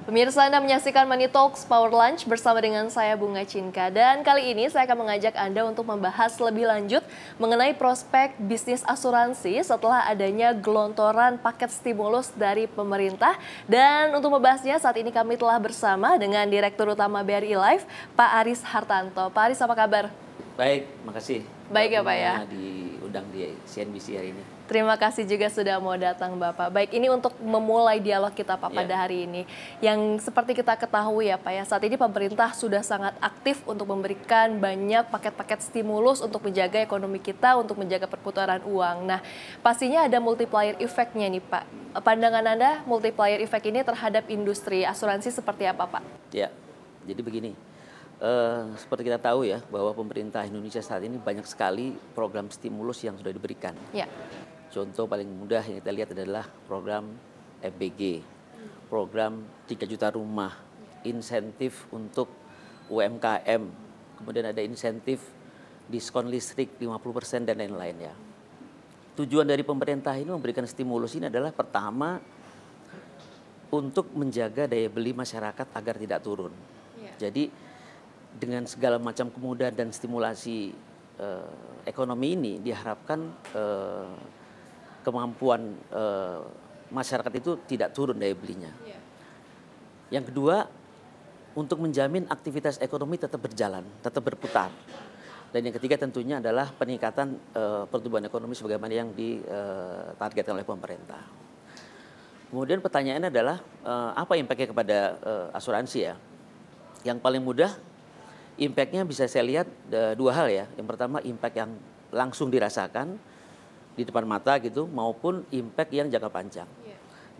Pemirsa, Anda menyaksikan Money Talks Power Lunch bersama dengan saya Bunga Cinka. Dan kali ini saya akan mengajak Anda untuk membahas lebih lanjut mengenai prospek bisnis asuransi setelah adanya gelontoran paket stimulus dari pemerintah. Dan untuk membahasnya saat ini kami telah bersama dengan Direktur Utama BRI Life, Pak Aris Hartanto. Pak Aris, apa kabar? Baik, makasih. Baik ya Pak ya. Diundang di CNBC hari ini. Terima kasih juga sudah mau datang Bapak. Baik, ini untuk memulai dialog kita Pak pada hari ini. Yang seperti kita ketahui ya Pak ya, saat ini pemerintah sudah sangat aktif untuk memberikan banyak paket-paket stimulus untuk menjaga ekonomi kita, untuk menjaga perputaran uang. Nah, pastinya ada multiplier effect-nya nih Pak. Pandangan Anda multiplier effect ini terhadap industri asuransi seperti apa Pak? Ya, jadi begini. Seperti kita tahu ya, bahwa pemerintah Indonesia saat ini banyak sekali program stimulus yang sudah diberikan. Ya. Contoh paling mudah yang kita lihat adalah program FBG, program 3 juta rumah, insentif untuk UMKM, kemudian ada insentif diskon listrik 50% dan lain-lain ya. Tujuan dari pemerintah ini memberikan stimulus ini adalah pertama untuk menjaga daya beli masyarakat agar tidak turun. Jadi dengan segala macam kemudahan dan stimulasi ekonomi ini diharapkan kemampuan masyarakat itu tidak turun daya belinya. Yang kedua, untuk menjamin aktivitas ekonomi tetap berjalan, tetap berputar. Dan yang ketiga tentunya adalah peningkatan pertumbuhan ekonomi sebagaimana yang ditargetkan oleh pemerintah. Kemudian pertanyaannya adalah apa impact-nya kepada asuransi ya? Yang paling mudah, impact-nya bisa saya lihat dua hal ya. Yang pertama, impact yang langsung dirasakan di depan mata gitu, maupun impact yang jangka panjang.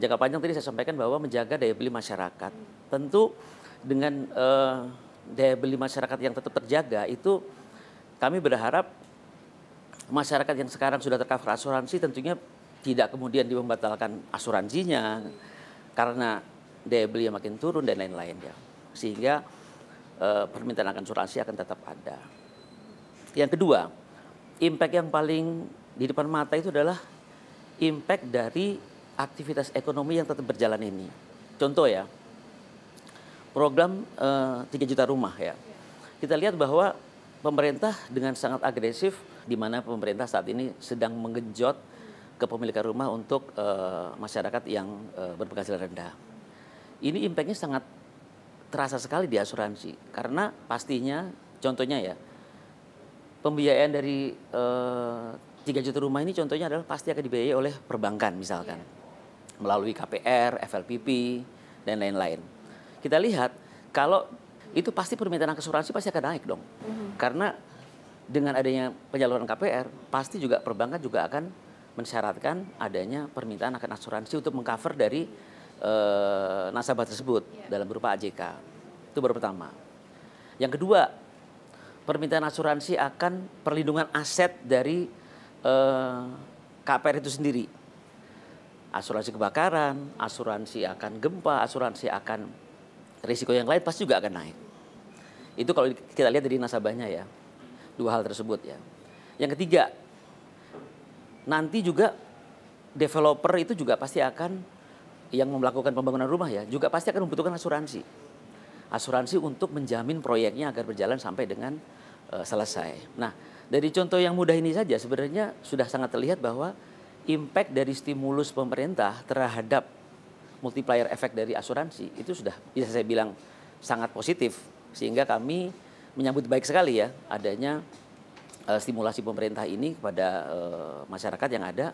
Jangka panjang tadi saya sampaikan bahwa menjaga daya beli masyarakat. Tentu dengan daya beli masyarakat yang tetap terjaga itu kami berharap masyarakat yang sekarang sudah tercover asuransi tentunya tidak kemudian membatalkan asuransinya karena daya beli yang makin turun dan lain-lain ya. Sehingga permintaan akan asuransi akan tetap ada. Yang kedua, impact yang paling di depan mata itu adalah impact dari aktivitas ekonomi yang tetap berjalan ini. Contoh ya, program 3 juta rumah ya. Kita lihat bahwa pemerintah dengan sangat agresif, di mana pemerintah saat ini sedang menggenjot kepemilikan rumah untuk masyarakat yang berpenghasilan rendah. Ini impact-nya sangat terasa sekali di asuransi, karena pastinya contohnya ya, pembiayaan dari 3 juta rumah ini contohnya adalah pasti akan dibiayai oleh perbankan misalkan. Melalui KPR, FLPP, dan lain-lain. Kita lihat kalau itu pasti permintaan asuransi pasti akan naik dong. Karena dengan adanya penyaluran KPR, pasti juga perbankan juga akan mensyaratkan adanya permintaan akan asuransi untuk mengcover dari nasabah tersebut dalam berupa AJK. Itu baru pertama. Yang kedua, permintaan asuransi akan perlindungan aset dari KPR itu sendiri. Asuransi kebakaran, asuransi akan gempa, asuransi akan risiko yang lain pasti juga akan naik. Itu kalau kita lihat dari nasabahnya ya. Dua hal tersebut ya. Yang ketiga, nanti juga developer itu juga pasti akan yang melakukan pembangunan rumah ya, juga pasti akan membutuhkan asuransi. Asuransi untuk menjamin proyeknya agar berjalan sampai dengan selesai. Nah, dari contoh yang mudah ini saja sebenarnya sudah sangat terlihat bahwa impact dari stimulus pemerintah terhadap multiplier efek dari asuransi itu sudah bisa saya bilang sangat positif. Sehingga kami menyambut baik sekali ya adanya stimulasi pemerintah ini kepada masyarakat yang ada,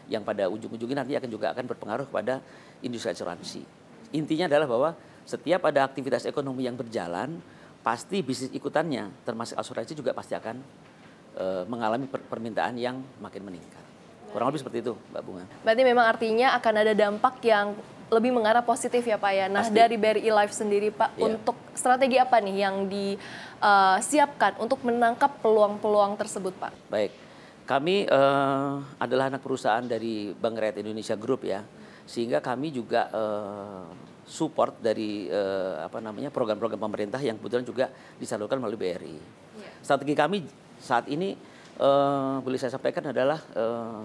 yang pada ujung-ujungnya nanti juga akan berpengaruh kepada industri asuransi. Intinya adalah bahwa setiap ada aktivitas ekonomi yang berjalan, pasti bisnis ikutannya termasuk asuransi juga pasti akan mengalami permintaan yang makin meningkat. Kurang lebih seperti itu, Mbak Bunga. Berarti memang artinya akan ada dampak yang lebih mengarah positif ya Pak ya. Nah, dari BRI Life sendiri Pak, untuk strategi apa nih yang disiapkan untuk menangkap peluang-peluang tersebut Pak? Baik, kami adalah anak perusahaan dari Bank Rakyat Indonesia Group ya, sehingga kami juga support dari program-program pemerintah yang kebetulan juga disalurkan melalui BRI. Strategi kami saat ini boleh saya sampaikan adalah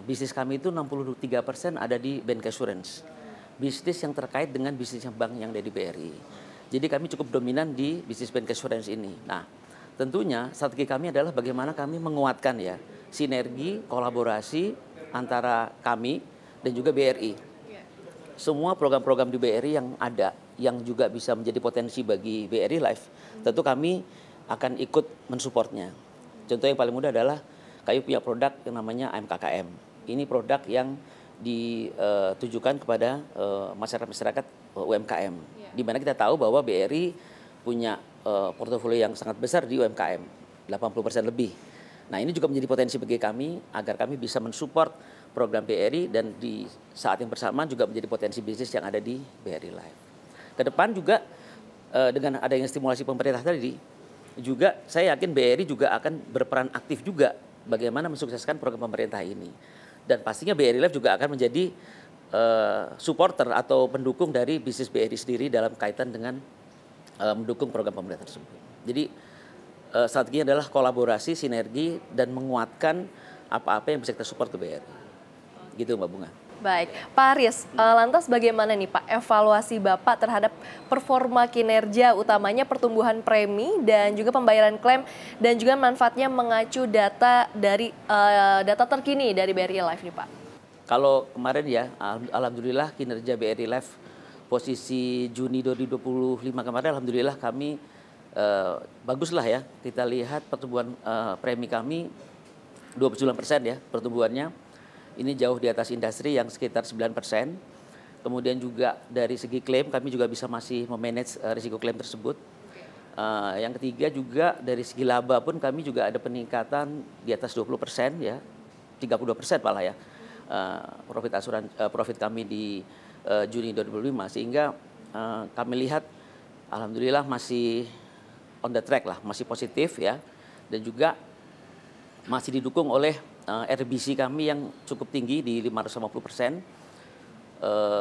bisnis kami itu 63% ada di bancassurance. bisnis yang terkait dengan bisnis bank yang dari BRI. Jadi kami cukup dominan di bisnis bancassurance ini. Nah, tentunya strategi kami adalah bagaimana kami menguatkan ya sinergi, kolaborasi antara kami dan juga BRI. Semua program-program di BRI yang ada, yang juga bisa menjadi potensi bagi BRI Life, tentu kami akan ikut mensupportnya. Contoh yang paling mudah adalah kami punya produk yang namanya AMKKM. Ini produk yang ditujukan kepada masyarakat UMKM, di mana kita tahu bahwa BRI punya portofolio yang sangat besar di UMKM, 80% lebih. Nah, ini juga menjadi potensi bagi kami agar kami bisa mensupport program BRI dan di saat yang bersamaan juga menjadi potensi bisnis yang ada di BRI Life. Ke depan juga dengan adanya stimulasi pemerintah tadi, juga saya yakin BRI juga akan berperan aktif juga bagaimana mensukseskan program pemerintah ini. Dan pastinya BRI Life juga akan menjadi supporter atau pendukung dari bisnis BRI sendiri dalam kaitan dengan mendukung program pemerintah tersebut. Jadi strateginya adalah kolaborasi, sinergi, dan menguatkan apa-apa yang bisa kita support ke BRI. Gitu Mbak Bunga. Baik, Pak Aris, lantas bagaimana nih Pak evaluasi Bapak terhadap performa kinerja utamanya pertumbuhan premi dan juga pembayaran klaim dan juga manfaatnya mengacu data dari data terkini dari BRI Life nih Pak? Kalau kemarin ya, alhamdulillah kinerja BRI Life posisi Juni 2025 kemarin, alhamdulillah kami bagus lah ya. Kita lihat pertumbuhan premi kami 29% ya pertumbuhannya. Ini jauh di atas industri yang sekitar 9%. Kemudian juga dari segi klaim kami juga bisa masih memanage risiko klaim tersebut. Yang ketiga juga dari segi laba pun kami juga ada peningkatan di atas 20% ya, 32% malah ya. Profit kami di Juni 2025 sehingga kami lihat alhamdulillah masih on the track lah, masih positif ya, dan juga masih didukung oleh RBC kami yang cukup tinggi di 550%,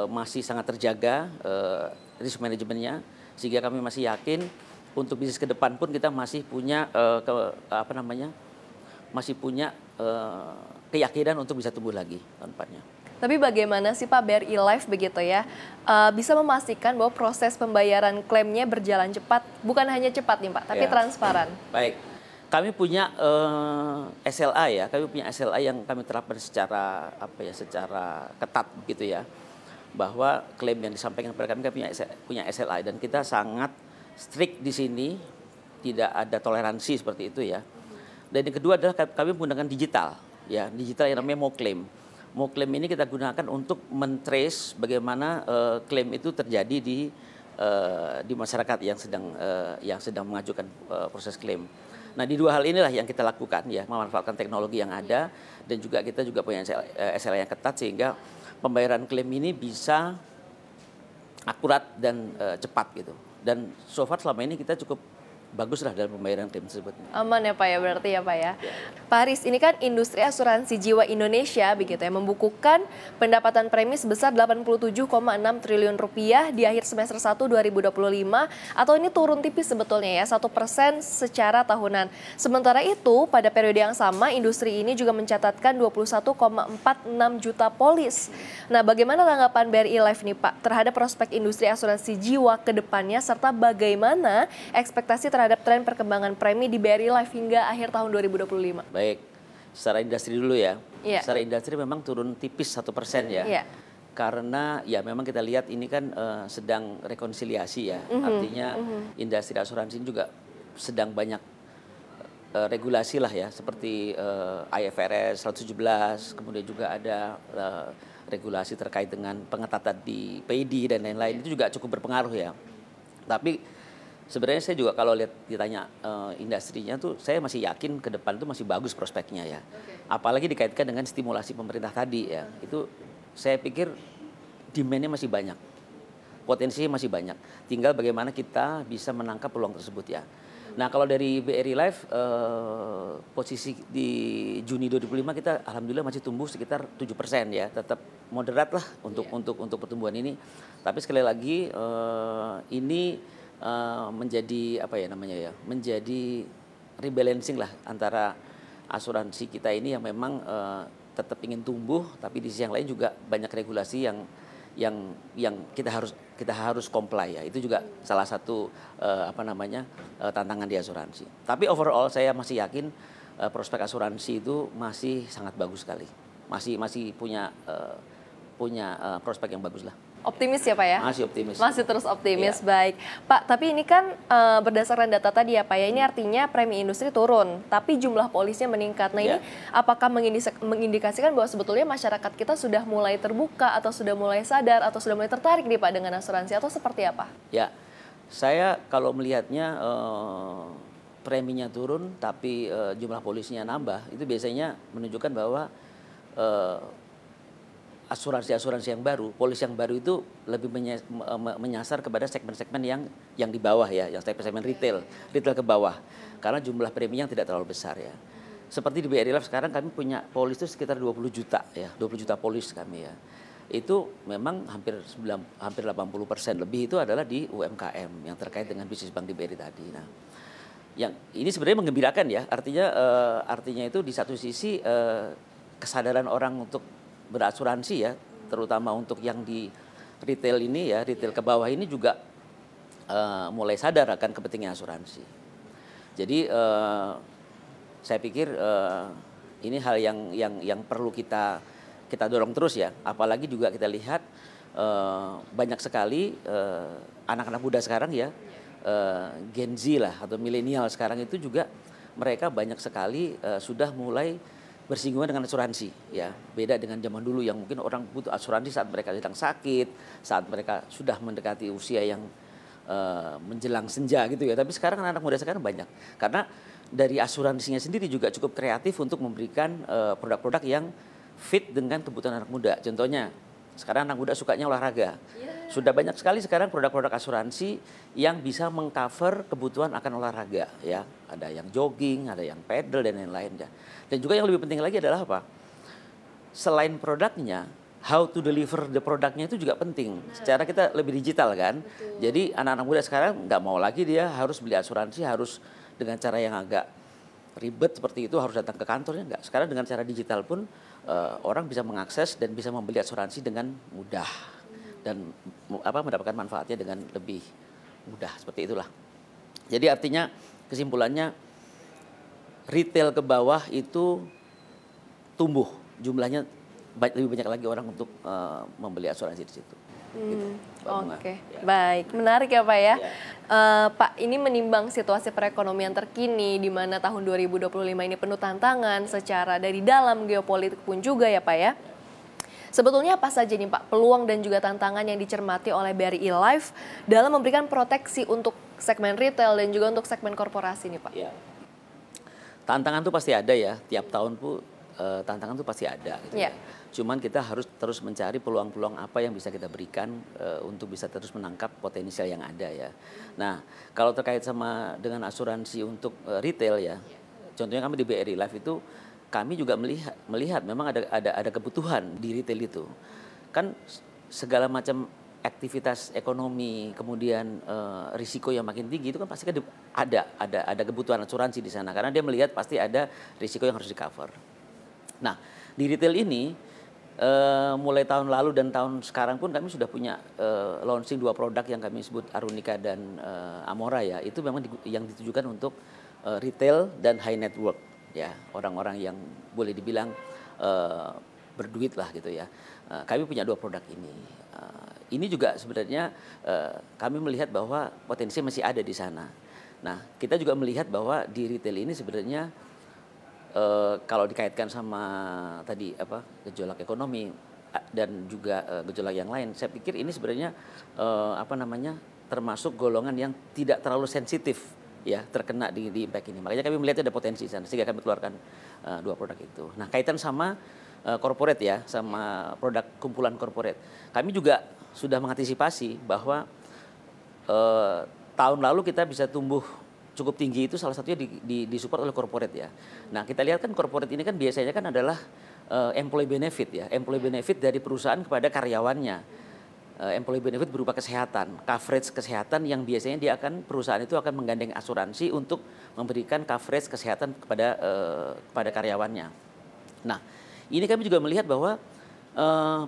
masih sangat terjaga risk manajemennya, sehingga kami masih yakin untuk bisnis ke depan pun kita masih punya masih punya keyakinan untuk bisa tumbuh lagi tahun depannya. Tapi bagaimana sih Pak BRI Life begitu ya bisa memastikan bahwa proses pembayaran klaimnya berjalan cepat, bukan hanya cepat nih Pak, tapi transparan. Baik. Kami punya SLA ya, kami punya SLA yang kami terapkan secara secara ketat begitu ya, bahwa klaim yang disampaikan kepada kami punya SLA dan kita sangat strict di sini, tidak ada toleransi seperti itu ya. Dan yang kedua adalah kami menggunakan digital ya, digital yang namanya MoClaim. MoClaim ini kita gunakan untuk mentrace bagaimana klaim itu terjadi di masyarakat yang sedang mengajukan proses klaim. Nah, di dua hal inilah yang kita lakukan ya, memanfaatkan teknologi yang ada dan juga kita juga punya SLA yang ketat sehingga pembayaran klaim ini bisa akurat dan cepat gitu. Dan so far selama ini kita cukup bagus lah dalam pembayaran klaim tersebut. Aman ya Pak ya, berarti ya Pak ya. Pak Aris, ini kan industri asuransi jiwa Indonesia begitu ya, membukukan pendapatan premi sebesar 87,6 triliun rupiah di akhir semester 1 2025 atau ini turun tipis sebetulnya ya, 1% secara tahunan. Sementara itu pada periode yang sama industri ini juga mencatatkan 21,46 juta polis. Nah, bagaimana tanggapan BRI Life nih Pak terhadap prospek industri asuransi jiwa ke depannya serta bagaimana ekspektasi terhadap tren perkembangan premi di BRI Life hingga akhir tahun 2025. Baik, secara industri dulu ya. Yeah. Secara industri memang turun tipis 1% ya. Yeah. Karena ya memang kita lihat ini kan sedang rekonsiliasi ya. Artinya industri asuransi juga sedang banyak regulasi lah ya. Seperti IFRS 117, kemudian juga ada regulasi terkait dengan pengetatan di PD dan lain-lain. Itu juga cukup berpengaruh ya. Tapi sebenarnya saya juga kalau lihat ditanya industrinya tuh saya masih yakin ke depan tuh masih bagus prospeknya ya. Apalagi dikaitkan dengan stimulasi pemerintah tadi ya. Itu saya pikir demand-nya masih banyak. Potensinya masih banyak. Tinggal bagaimana kita bisa menangkap peluang tersebut ya. Nah, kalau dari BRI Life posisi di Juni 2025 kita alhamdulillah masih tumbuh sekitar 7% ya. Tetap moderat lah untuk pertumbuhan ini. Tapi sekali lagi ini menjadi menjadi rebalancing lah antara asuransi kita ini yang memang tetap ingin tumbuh, tapi di sisi yang lain juga banyak regulasi yang kita harus comply ya. Itu juga salah satu tantangan di asuransi. Tapi overall saya masih yakin prospek asuransi itu masih sangat bagus sekali. Masih punya prospek yang bagus lah. Optimis ya Pak ya? Masih optimis. Masih terus optimis, Ya. baik. Pak, tapi ini kan berdasarkan data tadi ya Pak ya, ini artinya premi industri turun, tapi jumlah polisnya meningkat. Nah ini apakah mengindikasikan bahwa sebetulnya masyarakat kita sudah mulai terbuka, atau sudah mulai sadar, atau sudah mulai tertarik nih Pak dengan asuransi, atau seperti apa? Ya, saya kalau melihatnya preminya turun, tapi jumlah polisnya nambah, itu biasanya menunjukkan bahwa asuransi yang baru, polis yang baru itu lebih menyasar kepada segmen-segmen yang di bawah ya, yang segmen retail ke bawah, karena jumlah premi yang tidak terlalu besar ya. Seperti di BRI Life sekarang kami punya polis itu sekitar 20 juta ya, 20 juta polis kami ya. Itu memang hampir 80% lebih itu adalah di UMKM yang terkait dengan bisnis bank di BRI tadi. Nah, yang ini sebenarnya menggembirakan ya, artinya itu di satu sisi kesadaran orang untuk berasuransi ya, terutama untuk yang di retail ini ya, retail ke bawah ini juga mulai sadar akan kepentingan asuransi. Jadi saya pikir ini hal yang perlu kita dorong terus ya, apalagi juga kita lihat banyak sekali anak-anak muda sekarang ya, Gen Z lah atau milenial sekarang itu juga mereka banyak sekali sudah mulai bersinggungan dengan asuransi ya, beda dengan zaman dulu yang mungkin orang butuh asuransi saat mereka sedang sakit, saat mereka sudah mendekati usia yang menjelang senja gitu ya. Tapi sekarang anak muda sekarang banyak, karena dari asuransinya sendiri juga cukup kreatif untuk memberikan produk-produk yang fit dengan kebutuhan anak muda. Contohnya sekarang anak muda sukanya olahraga, sudah banyak sekali sekarang produk-produk asuransi yang bisa mengcover kebutuhan akan olahraga ya. Ada yang jogging, ada yang pedal dan lain-lain ya. Dan juga yang lebih penting lagi adalah apa? Selain produknya, how to deliver the produknya itu juga penting. Secara kita lebih digital kan. Betul. Jadi anak-anak muda sekarang nggak mau lagi dia harus beli asuransi, harus dengan cara yang agak ribet seperti itu, harus datang ke kantornya, enggak. Sekarang dengan cara digital pun orang bisa mengakses dan bisa membeli asuransi dengan mudah dan mendapatkan manfaatnya dengan lebih mudah, seperti itulah. Jadi artinya kesimpulannya retail ke bawah itu tumbuh jumlahnya, lebih banyak lagi orang untuk membeli asuransi di situ. Gitu, Oke. Ya. Baik, menarik ya Pak ya. Pak, ini menimbang situasi perekonomian terkini di mana tahun 2025 ini penuh tantangan secara dari dalam geopolitik pun juga ya Pak ya. Sebetulnya apa saja nih Pak peluang dan juga tantangan yang dicermati oleh BRI Life dalam memberikan proteksi untuk segmen retail dan juga untuk segmen korporasi nih Pak? Ya. Tantangan tuh pasti ada ya, tiap tahun pun tantangan tuh pasti ada gitu ya. Cuman kita harus terus mencari peluang-peluang apa yang bisa kita berikan untuk bisa terus menangkap potensial yang ada ya. Nah, kalau terkait dengan asuransi untuk retail ya, contohnya kami di BRI Life itu kami juga melihat memang ada kebutuhan di retail itu. Kan segala macam aktivitas ekonomi, kemudian risiko yang makin tinggi itu kan pasti kan ada kebutuhan asuransi di sana, karena dia melihat pasti ada risiko yang harus di-cover. Nah, di retail ini mulai tahun lalu dan tahun sekarang pun kami sudah punya launching 2 produk yang kami sebut Arunika dan Amora ya. Itu memang yang ditujukan untuk retail dan high net worth ya, orang-orang yang boleh dibilang berduit lah gitu ya. Kami punya 2 produk ini. Ini juga sebenarnya kami melihat bahwa potensi masih ada di sana. Nah, kita juga melihat bahwa di retail ini sebenarnya kalau dikaitkan sama tadi gejolak ekonomi dan juga gejolak yang lain, saya pikir ini sebenarnya termasuk golongan yang tidak terlalu sensitif ya terkena di impact ini. Makanya kami melihat ada potensi di sana sehingga kami keluarkan 2 produk itu. Nah, kaitan sama corporate ya, sama produk kumpulan corporate, kami juga sudah mengantisipasi bahwa tahun lalu kita bisa tumbuh cukup tinggi itu salah satunya disupport oleh corporate ya. Nah, kita lihat kan corporate ini kan biasanya kan adalah employee benefit ya, employee benefit dari perusahaan kepada karyawannya. Employee benefit berupa kesehatan, coverage kesehatan yang biasanya perusahaan itu akan menggandeng asuransi untuk memberikan coverage kesehatan kepada karyawannya. Nah, ini kami juga melihat bahwa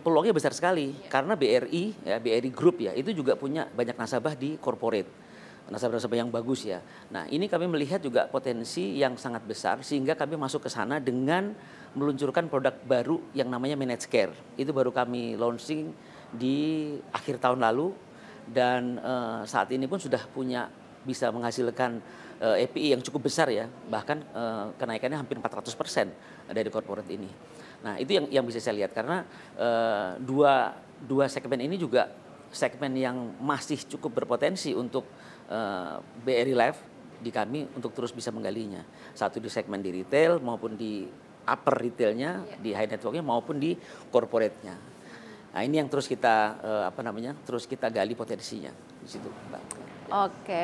peluangnya besar sekali karena BRI ya, BRI Group ya, itu juga punya banyak nasabah di corporate, nasabah-nasabah yang bagus ya. Nah, ini kami melihat juga potensi yang sangat besar sehingga kami masuk ke sana dengan meluncurkan produk baru yang namanya Managed Care. Itu baru kami launching di akhir tahun lalu dan saat ini pun sudah bisa menghasilkan EPI yang cukup besar ya, bahkan kenaikannya hampir 400% dari corporate ini. Nah, itu yang bisa saya lihat karena dua segmen ini juga segmen yang masih cukup berpotensi untuk BRI Life di kami untuk terus bisa menggalinya. Satu di segmen di retail maupun di upper retailnya, di high networknya maupun di corporate-nya. Nah, ini yang terus kita terus kita gali potensinya di situ, Mbak. Oke.